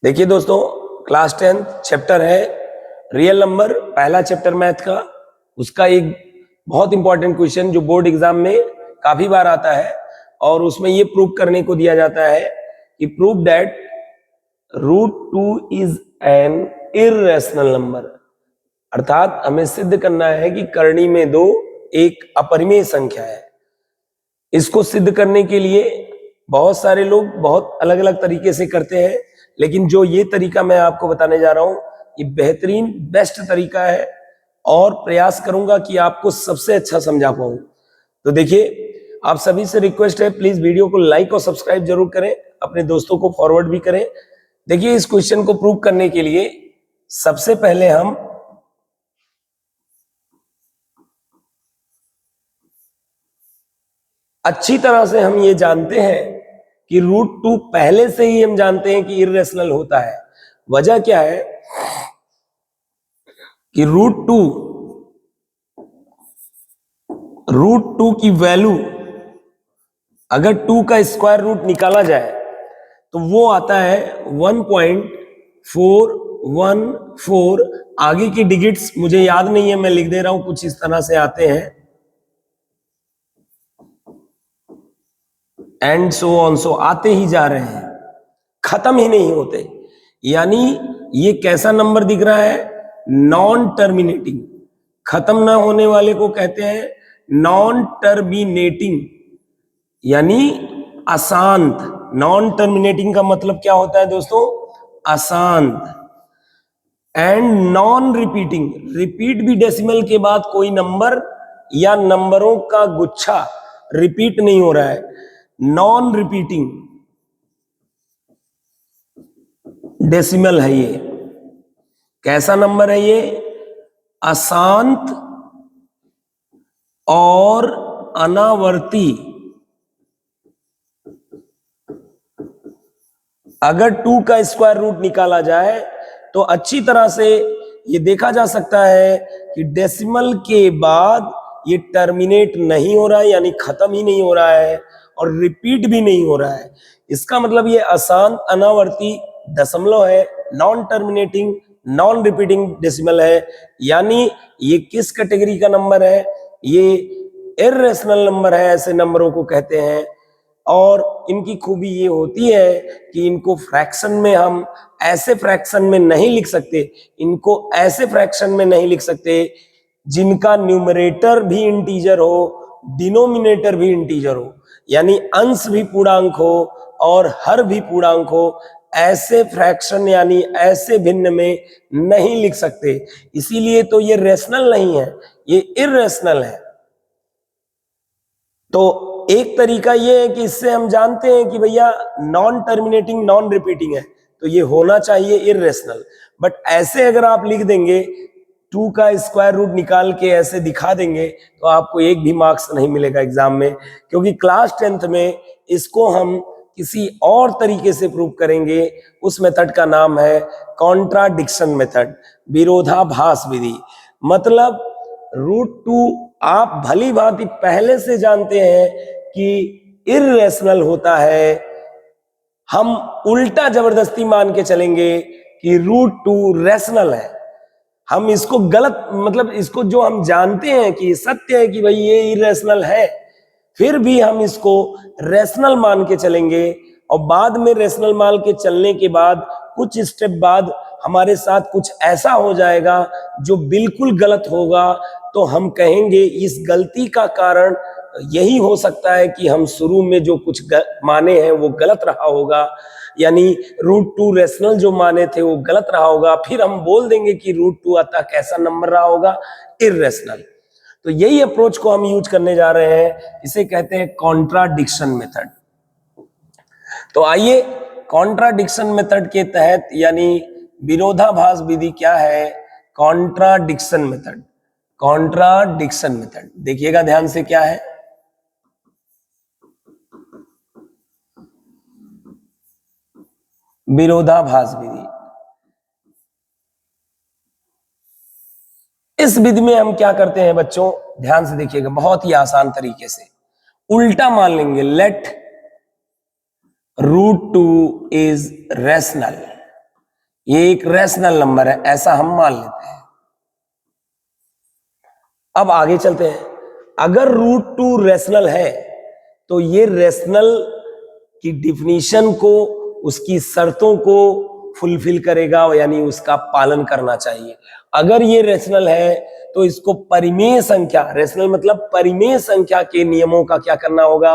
देखिए दोस्तों, class 10 chapter है रियल नंबर, पहला चैप्टर मैथ का। उसका एक बहुत इंपॉर्टेंट क्वेश्चन जो बोर्ड एग्जाम में काफी बार आता है और उसमें ये प्रूव करने को दिया जाता है कि prove that √2 is an irrational number. अर्थात हमें सिद्ध करना है कि करनी में 2 एक अपरिमेय संख्या है। इसको सिद्ध करने के लिए बहुत सारे लोग बहुत अलग अलग तरीके से करते हैं, लेकिन जो ये तरीका मैं आपको बताने जा रहा हूं ये बेहतरीन बेस्ट तरीका है और प्रयास करूंगा कि आपको सबसे अच्छा समझा पाऊं। तो देखिए, आप सभी से रिक्वेस्ट है, प्लीज वीडियो को लाइक और सब्सक्राइब जरूर करें, अपने दोस्तों को फॉरवर्ड भी करें। देखिए, इस क्वेश्चन को प्रूव करने के लिए सबसे पहले हम अच्छी तरह से हम ये जानते हैं कि √2 पहले से ही हम जानते हैं कि इर्रेशनल होता है। वजह क्या है कि √2 की वैल्यू अगर 2 का स्क्वायर रूट निकाला जाए तो वो आता है 1.414। आगे की डिजिट्स मुझे याद नहीं है, मैं लिख दे रहा हूं, कुछ इस तरह से आते हैं एंड सो ऑन, सो आते ही जा रहे हैं, खत्म ही नहीं होते। यानी ये कैसा नंबर दिख रहा है? नॉन टर्मिनेटिंग, खत्म ना होने वाले को कहते हैं नॉन टर्मिनेटिंग, यानी अशांत। नॉन टर्मिनेटिंग का मतलब क्या होता है दोस्तों? अशांत। एंड नॉन रिपीटिंग, रिपीट भी डेसिमल के बाद कोई नंबर या नंबरों का गुच्छा रिपीट नहीं हो रहा है, नॉन रिपीटिंग डेसिमल है ये। कैसा नंबर है ये? अशांत और अनावर्ती। अगर 2 का स्क्वायर रूट निकाला जाए तो अच्छी तरह से ये देखा जा सकता है कि डेसिमल के बाद ये टर्मिनेट नहीं हो रहा है, यानी खत्म ही नहीं हो रहा है, और रिपीट भी नहीं हो रहा है। इसका मतलब ये अशांत अनावर्ती दशमलव है, non terminating non repeating decimal है। यानी ये किस कैटेगरी का नंबर है? ये इर्रेशनल नंबर है, ऐसे नंबरों को कहते हैं। और इनकी खूबी ये होती है कि इनको फ्रैक्शन में हम ऐसे फ्रैक्शन में नहीं लिख सकते, इनको ऐसे फ्रैक्शन में नहीं लिख सकते जिनका न्यूमरेटर भी इंटीजर हो, डिनोमिनेटर भी इंटीजर हो, यानी अंश भी पूर्णांक हो और हर भी पूर्णांक हो। ऐसे फ्रैक्शन यानी ऐसे भिन्न में नहीं लिख सकते, इसीलिए तो ये रेशनल नहीं है, ये इर्रेशनल है। तो एक तरीका ये है कि इससे हम जानते हैं कि भैया नॉन टर्मिनेटिंग नॉन रिपीटिंग है, तो ये होना चाहिए इर्रेशनल। बट ऐसे अगर आप लिख देंगे, 2 का स्क्वायर रूट निकाल के ऐसे दिखा देंगे, तो आपको एक भी मार्क्स नहीं मिलेगा एग्जाम में, क्योंकि क्लास 10th में इसको हम किसी और तरीके से प्रूव करेंगे। उस मेथड का नाम है कॉन्ट्राडिक्शन मेथड, विरोधाभास विधि। मतलब √2 आप भली भांति पहले से जानते हैं कि इर्रेशनल होता है, हम उल्टा जबरदस्ती मान के चलेंगे कि √2 रेशनल है। हम इसको गलत, मतलब इसको जो हम जानते हैं कि सत्य है कि भाई ये इर्रेशनल है, फिर भी हम इसको रेशनल मान के चलेंगे, और बाद में रेशनल मान के चलने के बाद कुछ स्टेप बाद हमारे साथ कुछ ऐसा हो जाएगा जो बिल्कुल गलत होगा, तो हम कहेंगे इस गलती का कारण यही हो सकता है कि हम शुरू में जो कुछ माने हैं वो गलत रहा होगा, यानी √2 रेशनल जो माने थे वो गलत रहा होगा। फिर हम बोल देंगे कि √2 अतः कैसा नंबर रहा होगा? इर्रेशनल। तो यही अप्रोच को हम यूज करने जा रहे हैं, इसे कहते हैं कॉन्ट्राडिक्शन मेथड। तो आइए, कॉन्ट्राडिक्शन मेथड के तहत यानी विरोधाभास विधि क्या है? Contradiction method. कॉन्ट्राडिक्शन मेथड देखिएगा ध्यान से, क्या है? विरोधाभास विधि। इस विधि में हम क्या करते हैं बच्चों, ध्यान से देखिएगा, बहुत ही आसान तरीके से उल्टा मान लेंगे। लेट √2 इज रेशनल, ये एक रैशनल नंबर है, ऐसा हम मान लेते हैं। अब आगे चलते हैं। अगर √2 रैशनल है तो ये रैशनल की डिफिनीशन को, उसकी शर्तों को फुलफिल करेगा, यानी उसका पालन करना चाहिए। अगर ये रैशनल है तो इसको परिमेय संख्या, रैशनल मतलब परिमेय संख्या के नियमों का क्या करना होगा,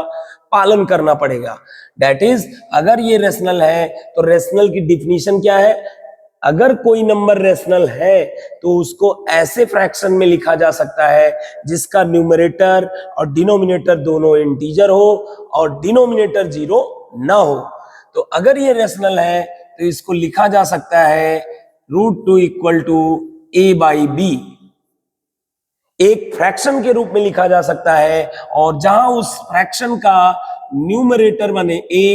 पालन करना पड़ेगा। दैट इज, अगर ये रैशनल है तो रैशनल की डिफिनीशन क्या है, अगर कोई नंबर रैशनल है तो उसको ऐसे फ्रैक्शन में लिखा जा सकता है जिसका न्यूमरेटर और डिनोमिनेटर दोनों इंटीजर हो और डिनोमिनेटर 0 ना हो। तो अगर ये रैशनल है तो इसको लिखा जा सकता है √2 इक्वल टू a/b, एक फ्रैक्शन के रूप में लिखा जा सकता है, और जहां उस फ्रैक्शन का न्यूमरेटर माने a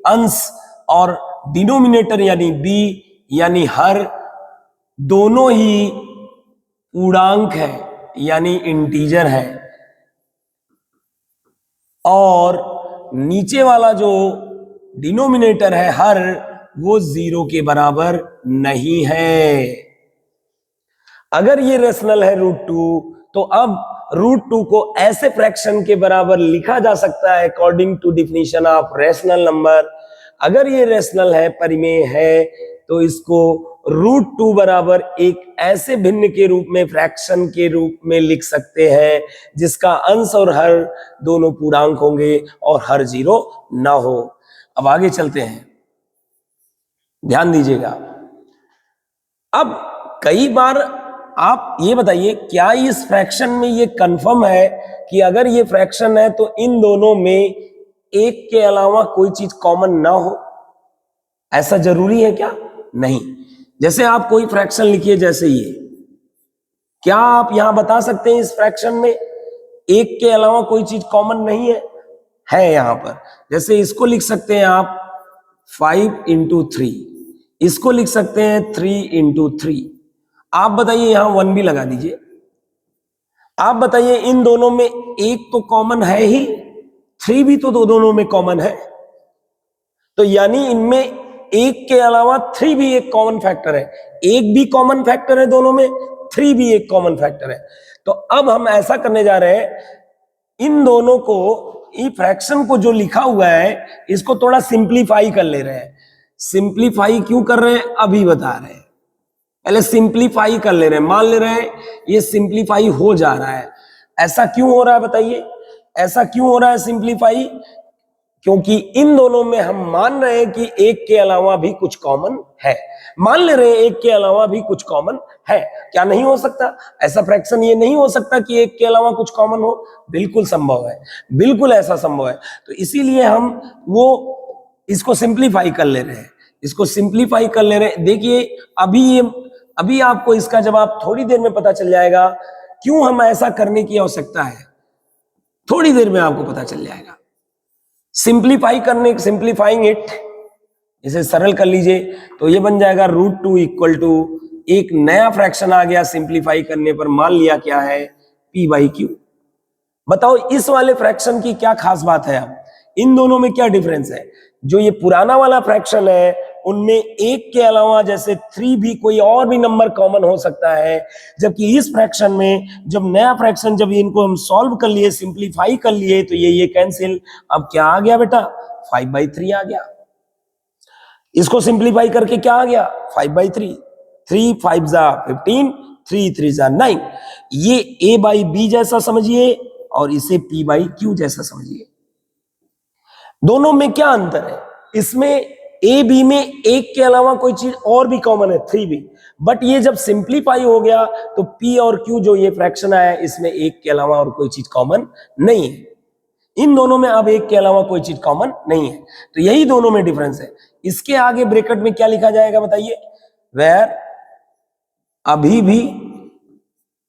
अंश और डिनोमिनेटर यानी b यानी हर, दोनों ही पूर्णांक है यानी इंटीजर है, और नीचे वाला जो डिनोमिनेटर है हर, वो 0 के बराबर नहीं है। अगर ये रैशनल है √2 तो अब √2 को ऐसे फ्रैक्शन के बराबर लिखा जा सकता है according to definition of rational number. अगर ये रैशनल है, परिमेय है, तो इसको √2 बराबर एक ऐसे भिन्न के रूप में, फ्रैक्शन के रूप में लिख सकते हैं जिसका अंश और हर दोनों पूर्णांक होंगे और हर 0 ना हो। अब आगे चलते हैं, ध्यान दीजिएगा। अब कई बार आप ये बताइए, क्या इस फ्रैक्शन में ये कंफर्म है कि अगर ये फ्रैक्शन है तो इन दोनों में एक के अलावा कोई चीज कॉमन ना हो? ऐसा जरूरी है क्या? नहीं। जैसे आप कोई फ्रैक्शन लिखिए, जैसे ये, क्या आप यहां बता सकते हैं इस फ्रैक्शन में एक के अलावा कोई चीज कॉमन नहीं है? है यहां पर। जैसे इसको लिख सकते हैं आप 5 × 3, इसको लिख सकते हैं 3 × 3। आप बताइए, यहां 1 भी लगा दीजिए। आप बताइए, इन दोनों में एक तो कॉमन है ही, 3 भी तो दोनों में कॉमन है, तो यानी इनमें एक के अलावा 3 भी एक कॉमन फैक्टर है। एक भी कॉमन फैक्टर है दोनों में, 3 भी एक कॉमन फैक्टर है। तो अब हम ऐसा करने जा रहे हैं, इन दोनों को, ये फ्रैक्शन को जो लिखा हुआ है, इसको थोड़ा सिंप्लीफाई कर ले रहे हैं। सिंप्लीफाई क्यों कर रहे हैं अभी बता रहे हैं, पहले सिंप्लीफाई कर ले रहे हैं, मान ले रहे हैं ये सिंप्लीफाई हो जा रहा है। ऐसा क्यों हो रहा है बताइए, ऐसा क्यों हो रहा है सिंप्लीफाई? क्योंकि इन दोनों में हम मान रहे हैं कि एक के अलावा भी कुछ कॉमन है। मान ले रहे हैं एक के अलावा भी कुछ कॉमन है। क्या नहीं हो सकता ऐसा फ्रैक्शन? ये नहीं हो सकता कि एक के अलावा कुछ कॉमन हो, बिल्कुल संभव है, बिल्कुल ऐसा संभव है। तो इसीलिए हम वो इसको सिंप्लीफाई कर ले रहे हैं, इसको सिंप्लीफाई कर ले रहे हैं। देखिए अभी आपको इसका जवाब थोड़ी देर में पता चल जाएगा, क्यों हम ऐसा करने की आवश्यकता है, थोड़ी देर में आपको पता चल जाएगा। सिंप्लीफाइंग इट, इसे सरल कर लीजिए तो ये बन जाएगा √2 इक्वल टू, एक नया फ्रैक्शन आ गया सिंप्लीफाई करने पर, मान लिया क्या है, p/q। बताओ इस वाले फ्रैक्शन की क्या खास बात है? अब इन दोनों में क्या डिफरेंस है? जो ये पुराना वाला फ्रैक्शन है उनमें एक के अलावा जैसे 3 भी कोई और भी नंबर कॉमन हो सकता है, जबकि इस फ्रैक्शन में जब नया फ्रैक्शन, जब इनको हम सॉल्व कर लिए, सिंप्लीफाई कर लिए, तो ये कैंसिल। अब क्या आ गया बेटा, 5/3 आ गया। इसको सिंप्लीफाई करके क्या आ गया, 5/3। 3 5 जा 15, 3 3 जा 9। ये a/b जैसा समझिए और इसे p/q जैसा समझिए। दोनों में क्या अंतर है? इसमें ए बी में एक के अलावा कोई चीज और भी कॉमन है, 3 भी, बट ये जब सिंप्लीफाई हो गया तो p और q जो ये फ्रैक्शन आया, इसमें एक के अलावा और कोई चीज कॉमन नहीं है। इन दोनों में अब एक के अलावा कोई चीज कॉमन नहीं है, तो यही दोनों में डिफरेंस है। इसके आगे ब्रैकेट में क्या लिखा जाएगा बताइए, वेयर अभी भी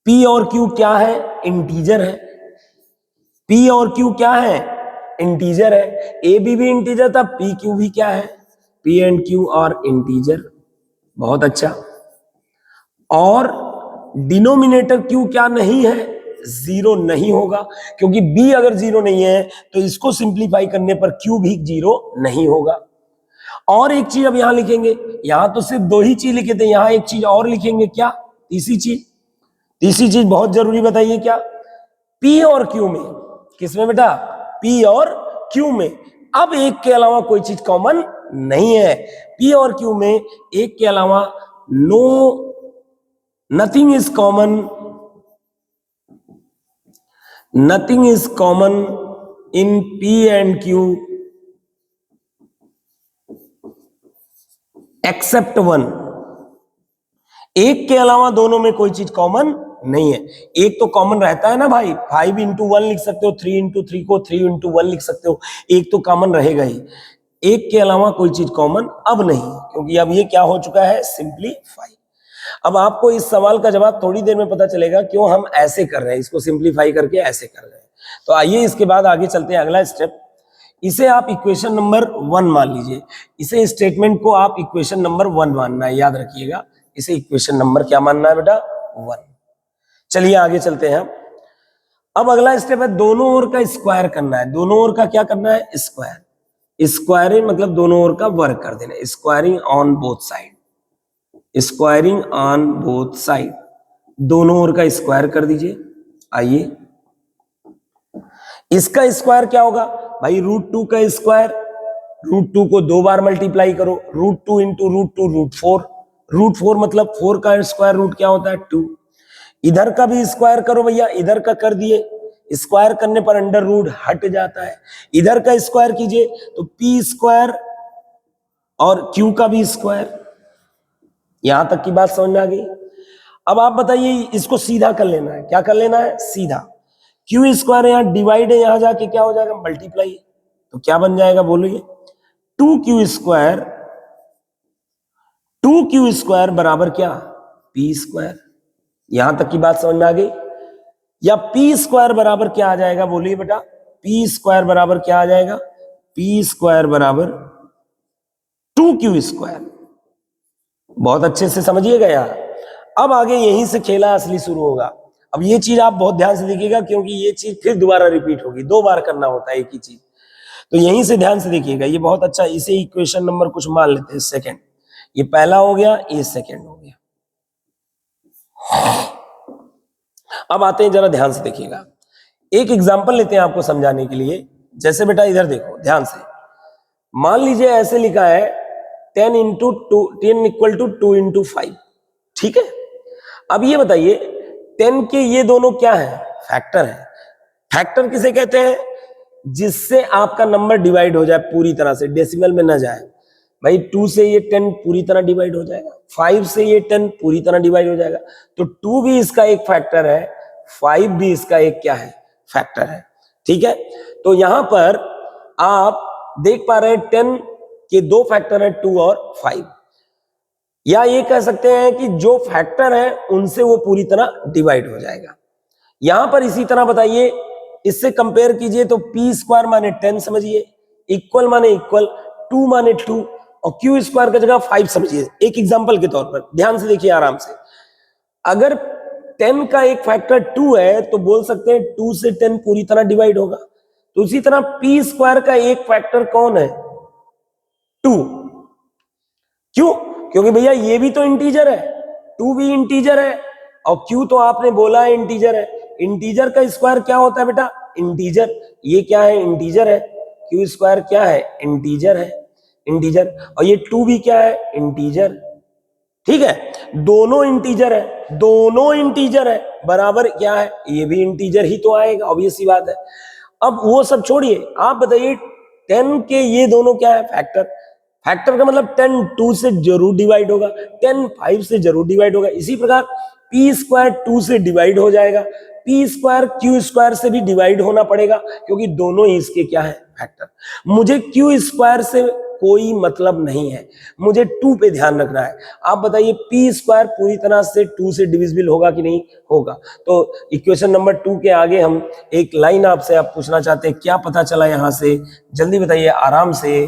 p और q क्या है, इंटीजर है। p और q क्या है, इंटीजर है। ए बी भी इंटीजर था, पी क्यू भी क्या है, पी एंड क्यू और इंटीजर। बहुत अच्छा। और डिनोमिनेटर क्यू क्या नहीं है, 0 नहीं होगा, क्योंकि बी अगर 0 नहीं है तो इसको सिंप्लीफाई करने पर क्यू भी 0 नहीं होगा। और एक चीज अब यहां लिखेंगे, यहां तो सिर्फ दो ही चीज लिखे थे, यहां एक चीज और लिखेंगे, क्या? तीसरी चीज बहुत जरूरी, बताइए क्या? पी और क्यू में, किसमें बेटा? पी और क्यू में। अब एक के अलावा कोई चीज कॉमन नहीं है, पी और क्यू में एक के अलावा nothing is common in P and Q except one. एक के अलावा दोनों में कोई चीज कॉमन नहीं है। एक तो कॉमन रहता है ना भाई, 5 into 1 लिख सकते हो, 3 into 3 को 3 into 1 लिख सकते हो, एक तो कॉमन रहेगा ही। एक के अलावा कोई चीज कॉमन अब नहीं, क्योंकि अब ये क्या हो चुका है? सिंप्लीफाई। अब आपको इस सवाल का जवाब थोड़ी देर में पता चलेगा क्यों हम ऐसे कर रहे हैं, इसको सिंप्लीफाई करके ऐसे कर रहे हैं। तो आइए इसके बाद आगे चलते हैं, अगला स्टेप। इसे आप इक्वेशन नंबर 1 मान लीजिए, इसे स्टेटमेंट को आप इक्वेशन नंबर 1 मानना है, याद रखिएगा, इसे इक्वेशन नंबर क्या मानना है बेटा? 1। चलिए आगे चलते हैं। अब अगला स्टेप है दोनों ओर का स्क्वायर करना है। दोनों ओर का क्या करना है? स्क्वायर। स्क्वायरिंग मतलब दोनों ओर का वर्क कर देना, squaring on both side, squaring on both side, दोनों ओर का स्क्वायर कर दीजिए। आइए इसका स्क्वायर क्या होगा भाई? √2 का स्क्वायर, √2 को 2 बार मल्टीप्लाई करो, √2 इंटू √2 √4, √4 मतलब 4 का स्क्वायर रूट क्या होता है? 2। इधर का भी स्क्वायर करो भैया, इधर का कर दिए, स्क्वायर करने पर अंडर रूट हट जाता है। इधर का स्क्वायर कीजिए तो पी स्क्वायर और क्यू का भी स्क्वायर। यहां तक की बात समझ में आ गई? अब आप बताइए, इसको सीधा कर लेना है। क्या कर लेना है? सीधा। क्यू स्क्वायर यहां डिवाइड है, यहां जाके क्या हो जाएगा? मल्टीप्लाई। तो क्या बन जाएगा बोलिए? 2q स्क्वायर बराबर क्या? P square. यहां तक की बात समझ में आ गई? या पी स्क्वायर बराबर क्या आ जाएगा बोलिए बेटा? पी स्क्वायर बराबर क्या आ जाएगा? पी स्क्वायर बराबर 2q स्क्वायर। बहुत अच्छे से समझिएगा यार। अब आगे यहीं से खेला असली शुरू होगा। अब ये चीज आप बहुत ध्यान से देखिएगा, क्योंकि ये चीज फिर दोबारा रिपीट होगी, 2 बार करना होता है एक ही चीज। तो यहीं से ध्यान से देखिएगा, ये बहुत अच्छा। इसे इक्वेशन नंबर कुछ मान लेते हैं, सेकंड। ये पहला हो गया, ये सेकंड हो गया। अब आते हैं, जरा ध्यान से देखिएगा, एक एग्जांपल लेते हैं आपको समझाने के लिए। जैसे बेटा इधर देखो ध्यान से, मान लीजिए ऐसे लिखा है 10 = 2 × 5, ठीक है। अब ये बताइए 10 के ये दोनों क्या है? फैक्टर है। फैक्टर किसे कहते हैं? जिससे आपका नंबर डिवाइड हो जाए पूरी तरह से, डेसिमल में ना जाए। भाई 2 से ये 10 पूरी तरह डिवाइड हो जाएगा, 5 से ये 10 पूरी तरह डिवाइड हो जाएगा। तो 2 भी इसका एक फैक्टर है, 5 भी इसका एक क्या है? फैक्टर है, ठीक है। तो यहां पर आप देख पा रहे हैं 10 के 2 फैक्टर है, 2 और 5। या ये कह सकते हैं कि जो फैक्टर है उनसे वो पूरी तरह डिवाइड हो जाएगा। यहां पर इसी तरह बताइए, इससे कंपेयर कीजिए तो पी स्क्वायर माने 10 समझिए, इक्वल माने इक्वल, 2 माने 2 और क्यू स्क्वायर की जगह 5 समझिए। एक एग्जांपल के तौर पर ध्यान से देखिए आराम से। अगर 10 का एक फैक्टर 2 है तो बोल सकते हैं 2 से 10 पूरी तरह डिवाइड होगा। तो इसी तरह पी स्क्वायर का एक फैक्टर कौन है? 2। क्यों? क्योंकि भैया ये भी तो इंटीजर है, 2 भी इंटीजर है और क्यू तो आपने बोला है इंटीजर है। इंटीजर का स्क्वायर क्या होता है बेटा? इंटीजर। ये क्या है? इंटीजर है। क्यू स्क्वायर क्या है? इंटीजर है, इंटीजर। और ये 2 भी क्या है? इंटीजर, ठीक है। दोनों इंटीजर है, दोनों इंटीजर है, बराबर क्या है? ये भी इंटीजर ही तो आएगा, ऑब्वियस सी बात है। अब वो सब छोड़िए, आप बताइए 10 के ये दोनों क्या है? फैक्टर। फैक्टर का मतलब 10 2 से जरूर डिवाइड होगा, 10 5 से जरूर डिवाइड होगा। इसी प्रकार पी स्क्वायर 2 से डिवाइड हो जाएगा, पी स्क्वायर क्यू स्क्वायर से भी डिवाइड होना पड़ेगा, क्योंकि दोनों ही इसके क्या है? फैक्टर। मुझे क्यू स्क्वायर से कोई मतलब नहीं है, मुझे 2 पे ध्यान रखना है। आप बताइए पी स्क्वायर पूरी तरह से 2 से डिविजिबल होगा कि नहीं होगा? तो इक्वेशन नंबर 2 के आगे हम एक लाइन आपसे आप पूछना चाहते हैं, क्या पता चला यहां से? जल्दी बताइए आराम से।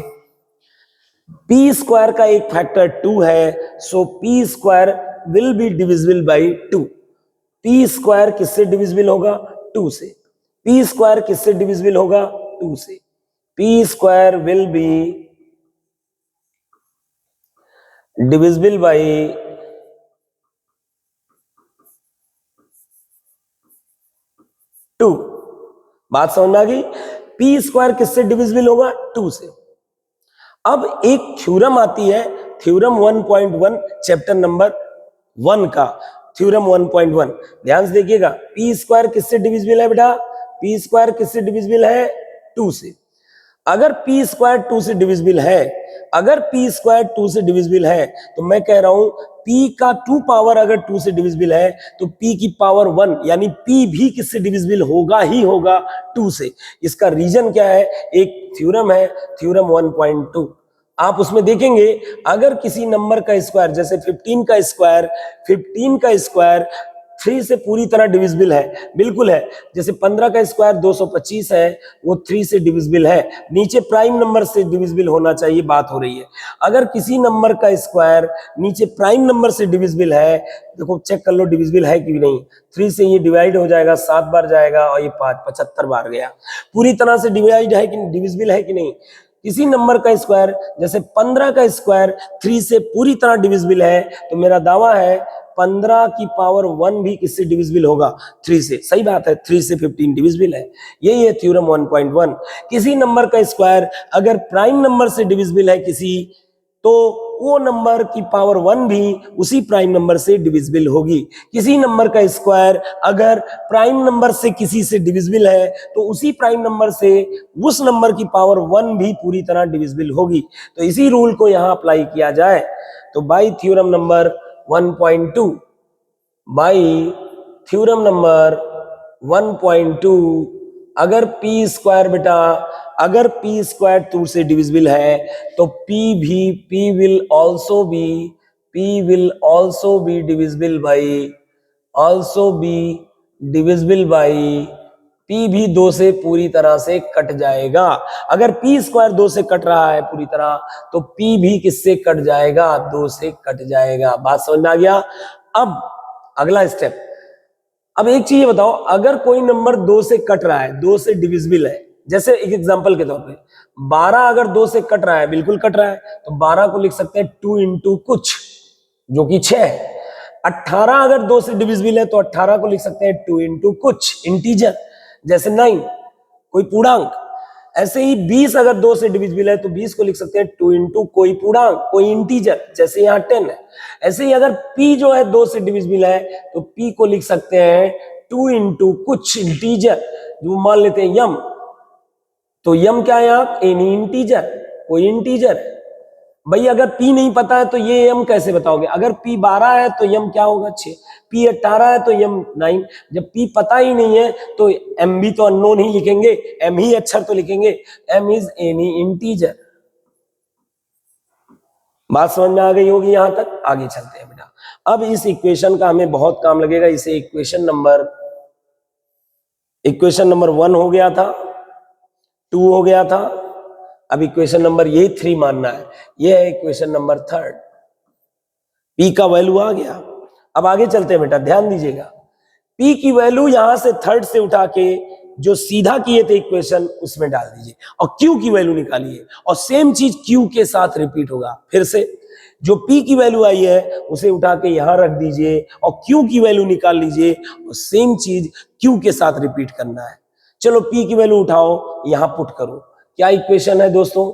पी स्क्वायर का एक फैक्टर 2 है, so P square will be divisible by 2। P square किससे डिविजिबल होगा? 2 से। पी स्क्वायर किससे डिविजिबल होगा? 2 से। P square will be divisible by two. बात समझ में आ गई? पी स्क्वायर किससे डिविजिबल होगा? 2 से। अब एक थ्योरम आती है, थ्योरम 1.1 चैप्टर नंबर 1 का, थ्योरम 1.1 ध्यान से देखिएगा। पी स्क्वायर किससे डिविजिबल है बेटा? पी स्क्वायर किससे डिविजिबल है? 2 से। अगर पी स्क्वायर 2 से डिविजिबल है, अगर पी स्क्वायर 2 से डिविजिबल है, तो मैं कह रहा हूं पी का 2 पावर अगर 2 से डिविजिबल है तो पी की पावर 1 यानी पी भी किससे डिविजिबल होगा ही होगा? 2 से। इसका रीजन क्या है? एक थ्योरम है, थ्योरम 1.2। आप उसमें देखेंगे अगर किसी नंबर का स्क्वायर, जैसे 15 का स्क्वायर, 15 का स्क्वायर 3 से पूरी तरह डिविजिबल है, बिल्कुल है। जैसे 15 का स्क्वायर 225 है, वो 3 से डिविजिबल है। नीचे प्राइम नंबर से डिविजिबल होना चाहिए, बात हो रही है। अगर किसी नंबर का स्क्वायर नीचे प्राइम नंबर से डिविजिबल है, देखो चेक कर लो डिविजिबल है कि नहीं। 3 से ये डिवाइड हो जाएगा, 7 बार जाएगा और ये 75 बार गया। पूरी तरह से डिवाइड है कि डिविजिबल है कि नहीं? किसी नंबर का स्क्वायर, जैसे 15 का स्क्वायर 3 से पूरी तरह डिविजिबल है, तो मेरा दावा है 15 की पावर 1 भी किससे डिविजिबल होगा? 3 से। सही बात है, 3 से 15 डिविजिबल है। यही है थ्योरम 1.1। किसी नंबर का स्क्वायर अगर प्राइम नंबर से डिविजिबल है किसी, तो वो नंबर की पावर 1 भी उसी प्राइम नंबर से डिविजिबल होगी। किसी नंबर का स्क्वायर अगर प्राइम नंबर से किसी से डिविजिबल है, तो उसी प्राइम नंबर से उस नंबर की पावर 1 भी पूरी तरह डिविजिबल होगी। तो इसी रूल को यहां अप्लाई किया जाए, तो by theorem number 1.2, by theorem number 1.2, अगर पी स्क्वायर बेटा, अगर पी स्क्वायर 2 से डिविजिबल है, तो P will also be divisible by P भी 2 से पूरी तरह से कट जाएगा। अगर पी स्क्वायर 2 से कट रहा है पूरी तरह, तो पी भी किससे कट जाएगा? 2 से कट जाएगा। बात समझ में आ गया? अब अगला स्टेप, अब एक चीज बताओ, अगर कोई नंबर 2 से कट रहा है, 2 से डिविजिबल है, जैसे एक एग्जांपल के तौर पे 12 अगर 2 से कट रहा है, बिल्कुल कट रहा है, तो 12 को लिख सकते हैं 2 इंटू कुछ, जो कि 6 है। 18 अगर 2 से डिविजिबल है, तो 18 को लिख सकते हैं 2 इंटू कुछ, इंटीजर, जैसे 9, कोई पूर्णांक। ऐसे ही 20 अगर 2 से डिविजिबल है, तो 20 को लिख सकते हैं 2 इंटू कोई पूर्णांक, कोई इंटीजर, जैसे यहाँ 10 है। ऐसे ही अगर p जो है 2 से डिविजिबल है, तो p को लिख सकते हैं 2 इंटू कुछ इंटीजर, जो मान लेते हैं यम। तो यम क्या है? यहाँ एनी इंटीजर, कोई इंटीजर। भाई अगर p नहीं पता है तो ये m कैसे बताओगे? अगर p 12 है तो m क्या होगा? 6। p 18 है तो m 9। जब p पता ही नहीं है तो m भी तो अननोन ही लिखेंगे, m ही अक्षर तो लिखेंगे। m is any integer. बात समझ में आ गई होगी यहां तक? आगे चलते हैं बेटा। अब इस इक्वेशन का हमें बहुत काम लगेगा। इसे इक्वेशन नंबर 1 हो गया था, 2 हो गया था, अब इक्वेशन नंबर यही 3 मानना है। ये है इक्वेशन नंबर 3। P का वैल्यू आ गया। अब आगे चलते हैं बेटा, ध्यान दीजिएगा। P की वैल्यू यहां से 3 से उठा के जो सीधा किए थे इक्वेशन, उसमें डाल दीजिए और Q की वैल्यू निकालिए, और सेम चीज Q के साथ रिपीट होगा। फिर से जो P की वैल्यू आई है उसे उठा के यहां रख दीजिए और Q की वैल्यू निकाल लीजिए, और सेम चीज Q के साथ रिपीट करना है। चलो P की वैल्यू उठाओ, यहां पुट करो। क्या इक्वेशन है दोस्तों?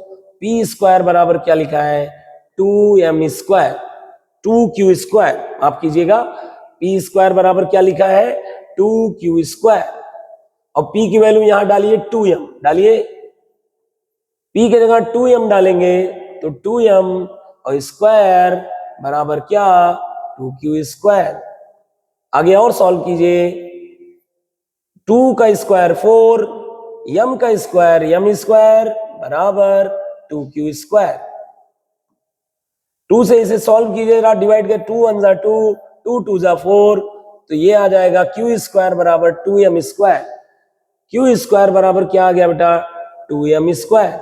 P स्क्वायर बराबर क्या लिखा है? 2m स्क्वायर 2q स्क्वायर, माफ कीजिएगा, P स्क्वायर बराबर क्या लिखा है? 2q square. और P की वैल्यू यहां डालिए 2m, डालिए। P की जगह 2m डालेंगे तो 2m और स्क्वायर बराबर क्या? 2q square. आगे और सॉल्व कीजिए। 2 का स्क्वायर 4, m का स्क्वायर m स्क्वायर बराबर 2q स्क्वायर। 2 से इसे सॉल्व कीजिएगा, डिवाइड कर, 2 1 जा 2, 2 2 जा 4, तो ये आ जाएगा q स्क्वायर बराबर 2m स्क्वायर। q स्क्वायर बराबर क्या आ गया बेटा? 2m square.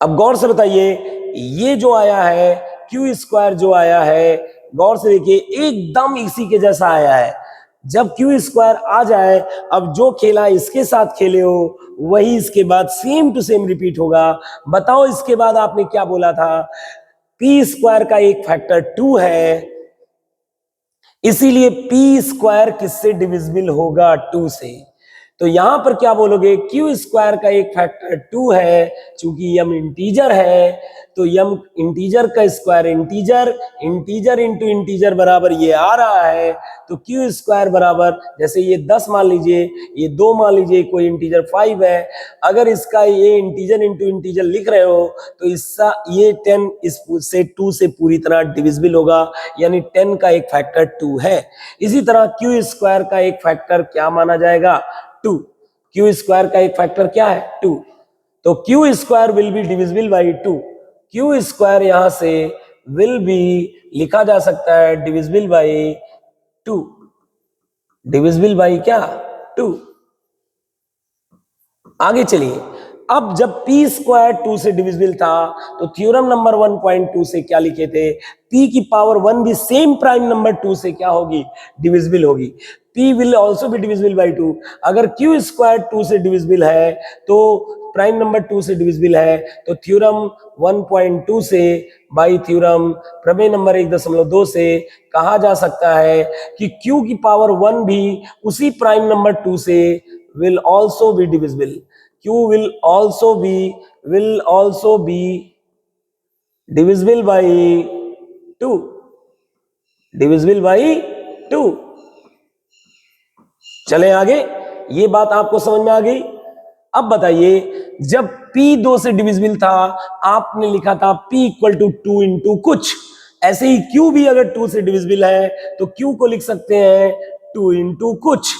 अब गौर से बताइए, ये जो आया है q स्क्वायर, जो आया है, गौर से देखिए, एकदम इसी के जैसा आया है। जब q स्क्वायर आ जाए, अब जो खेला इसके साथ खेले हो वही इसके बाद सेम टू सेम रिपीट होगा। बताओ इसके बाद आपने क्या बोला था? पी स्क्वायर का एक फैक्टर 2 है, इसीलिए पी स्क्वायर किससे डिविजिबल होगा? 2 से। तो यहां पर क्या बोलोगे? क्यू स्क्वायर का एक फैक्टर 2 है, चूंकि यम इंटीजर है तो यम इंटीजर का square integer, integer into integer बराबर ये आ रहा है, तो क्यू स्क्वायर बराबर, जैसे ये 10 मान लीजिए, ये 2 मान लीजिए, कोई इंटीजर 5 है, अगर इसका ये इंटीजर इंटू इंटीजर लिख रहे हो तो इसका ये 10 इस से 2 से पूरी तरह डिविजिबल होगा, यानी 10 का एक फैक्टर 2 है। इसी तरह क्यू स्क्वायर का एक फैक्टर क्या माना जाएगा? 2। क्यू स्क्वायर का एक फैक्टर क्या है? 2। तो Q square will be divisible by 2। Q square यहां से विल बी लिखा जा सकता है डिविजिबल बाई 2। डिविजिबल बाई क्या? 2। आगे चलिए, अब जब p स्क्वायर 2 से डिविजिबल था तो थ्योरम नंबर 1.2 से क्या लिखे थे? p की पावर 1 भी सेम प्राइम नंबर 2 से क्या होगी? डिविजिबल होगी। p will also be divisible by 2। अगर q स्क्वायर 2 से डिविजिबल है तो प्राइम नंबर 2 से डिविजिबल है, तो थ्योरम 1.2 से बाई थ्योरम प्रमेय नंबर 1.2 से कहा जा सकता है कि q की पावर 1 भी उसी प्राइम नंबर 2 से will also be divisible. Q will also be divisible by 2. Divisible by 2. चले आगे, ये बात आपको समझ में आ गई। अब बताइए, जब P 2 से डिविजिबल था आपने लिखा था P इक्वल टू 2 इंटू कुछ, ऐसे ही Q भी अगर 2 से डिविजिबल है तो Q को लिख सकते हैं 2 इंटू कुछ।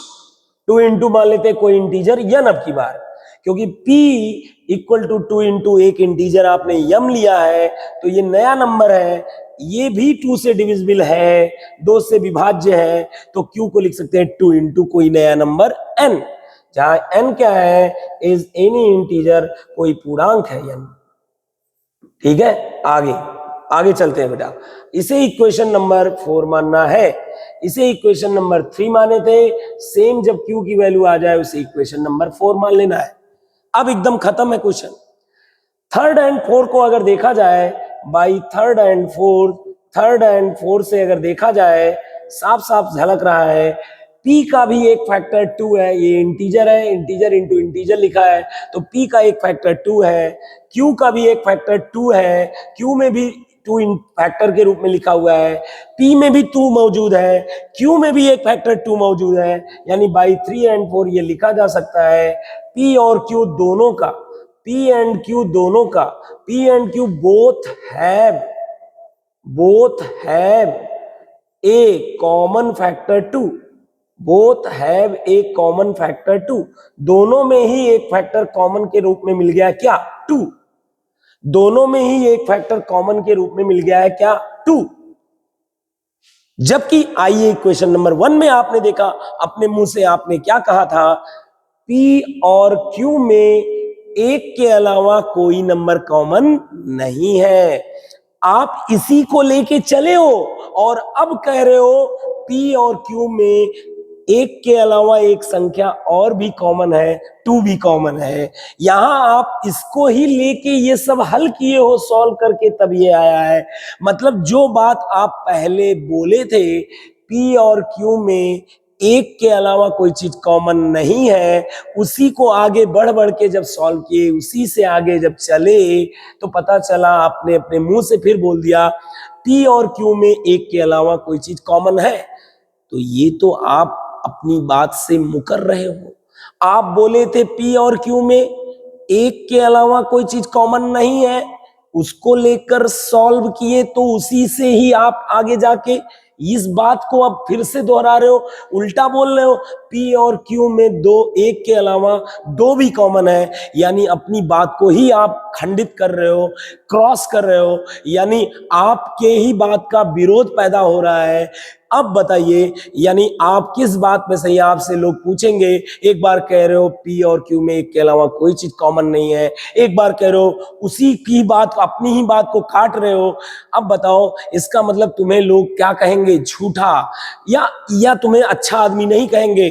2 इंटू मान लेते हैं कोई इंटीजर यन, अब की बार क्योंकि p इक्वल टू 2 इंटू एक इंटीजर आपने यम लिया है तो ये नया नंबर है, ये भी 2 से डिविजिबल है, 2 से विभाज्य है, तो q को लिख सकते हैं 2 इंटू कोई नया नंबर n, जहां n क्या है? इज एनी इंटीजर, कोई पूर्णांक है n। ठीक है, आगे चलते हैं बेटा। इसे इक्वेशन नंबर 4 मानना है, इसे इक्वेशन नंबर 3 माने थे, सेम जब q की वैल्यू आ जाए उसे इक्वेशन नंबर 4 मान लेना है। अब एकदम खत्म है क्वेश्चन। थर्ड एंड फोर्थ को अगर देखा जाए, बाई थर्ड एंड फोर्थ से अगर देखा जाए, साफ साफ झलक रहा है p का भी एक फैक्टर 2 है, ये इंटीजर है, इंटीजर इंटू इंटीजर लिखा है तो p का एक फैक्टर 2 है, q का भी एक फैक्टर 2 है, q में भी 2 फैक्टर के रूप में लिखा हुआ है, p में भी 2 मौजूद है, q में भी एक फैक्टर 2 मौजूद है, यानी बाई 3 एंड 4 ये लिखा जा सकता है p और q दोनों का, p एंड q दोनों का, p and q both have a common factor 2, both have a common factor 2, दोनों में ही एक फैक्टर कॉमन के रूप में मिल गया क्या? 2। दोनों में ही एक फैक्टर कॉमन के रूप में मिल गया है क्या? 2। जबकि आइए इक्वेशन नंबर 1 में आपने देखा, अपने मुंह से आपने क्या कहा था? P और Q में एक के अलावा कोई नंबर कॉमन नहीं है। आप इसी को लेके चले हो और अब कह रहे हो P और Q में एक के अलावा एक संख्या और भी कॉमन है, 2 भी कॉमन है। यहां आप इसको ही लेके ये सब हल किए हो, सॉल्व करके तब ये आया है। मतलब जो बात आप पहले बोले थे P और Q में एक के अलावा कोई चीज कॉमन नहीं है, उसी को आगे बढ़ बढ़ के जब सॉल्व किए, उसी से आगे जब चले तो पता चला आपने अपने मुंह से फिर बोल दिया P और Q में एक के अलावा कोई चीज कॉमन है। तो ये तो आप अपनी बात से मुकर रहे हो। आप बोले थे P और Q में एक के अलावा कोई चीज कॉमन नहीं है, उसको लेकर सॉल्व किए, तो उसी से ही आप आगे जाके इस बात को अब फिर से दोहरा रहे हो, उल्टा बोल रहे हो। P और Q में दो, एक के अलावा 2 भी कॉमन है, यानी अपनी बात को ही आप खंडित कर रहे हो, क्रॉस कर रहे हो, यानी आपके ही बात का विरोध पैदा हो रहा है। अब बताइए, यानी आप किस बात में सही? आपसे लोग पूछेंगे, एक बार कह रहे हो P और Q में एक के अलावा कोई चीज कॉमन नहीं है, एक बार कह रहे हो उसी की बात, अपनी ही बात को काट रहे हो। अब बताओ, इसका मतलब तुम्हें लोग क्या कहेंगे? झूठा, या तुम्हें अच्छा आदमी नहीं कहेंगे।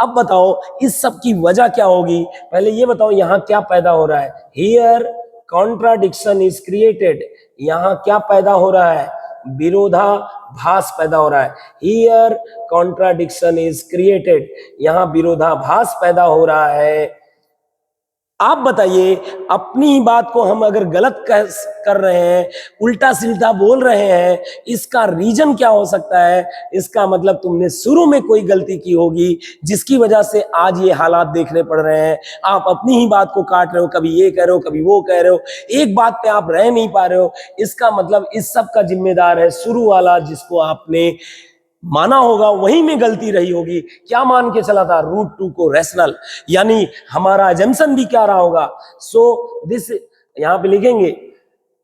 अब बताओ, इस सब की वजह क्या होगी? पहले ये बताओ, यहाँ क्या पैदा हो रहा है? हियर कॉन्ट्राडिक्शन इज क्रिएटेड, यहां क्या पैदा हो रहा है, विरोधाभास पैदा हो रहा है। हियर कॉन्ट्राडिक्शन इज क्रिएटेड, यहां विरोधाभास पैदा हो रहा है। आप बताइए, अपनी ही बात को हम अगर गलत कर रहे हैं, उल्टा सीधा बोल रहे हैं, इसका रीजन क्या हो सकता है? इसका मतलब तुमने शुरू में कोई गलती की होगी जिसकी वजह से आज ये हालात देखने पड़ रहे हैं। आप अपनी ही बात को काट रहे हो, कभी ये कह रहे हो, कभी वो कह रहे हो, एक बात पे आप रह नहीं पा रहे हो। इसका मतलब इस सब का जिम्मेदार है शुरू वाला, जिसको आपने माना होगा वहीं में गलती रही होगी। क्या मान के चला था? रूट 2 को रेशनल, यानी हमारा अजम्पशन भी क्या रहा होगा? सो दिस, यहां पे लिखेंगे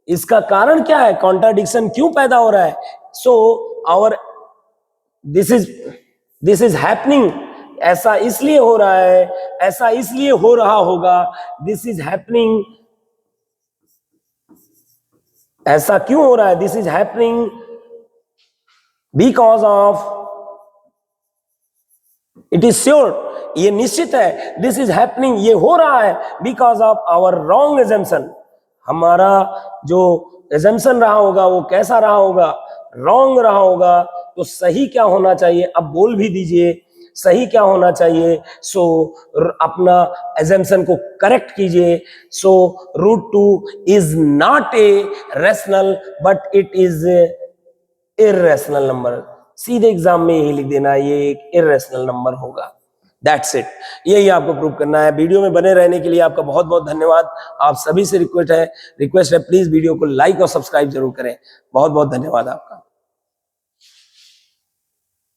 इसका कारण क्या है, कॉन्ट्राडिक्शन क्यों पैदा हो रहा है। So our this is happening, ऐसा इसलिए हो रहा है, ऐसा इसलिए हो रहा होगा। दिस इज हैपनिंग, ऐसा क्यों हो रहा है? This is happening because of, it is sure, ये निश्चित है, दिस इज हैपनिंग, ये हो रहा है because of our wrong assumption, हमारा जो एजम्पशन रहा होगा वो कैसा रहा होगा, रॉन्ग रहा होगा। तो सही क्या होना चाहिए, अब बोल भी दीजिए सही क्या होना चाहिए। सो अपना एजम्पशन को करेक्ट कीजिए। So root 2 is not a rational but it is irrational number. सीधे एग्जाम में यही लिख देना, ये एक इर्रेशनल नंबर होगा। दैट्स इट, यही आपको प्रूव करना है। वीडियो में बने रहने के लिए आपका बहुत बहुत धन्यवाद। आप सभी से रिक्वेस्ट है प्लीज वीडियो को लाइक और सब्सक्राइब जरूर करें। बहुत बहुत धन्यवाद आपका।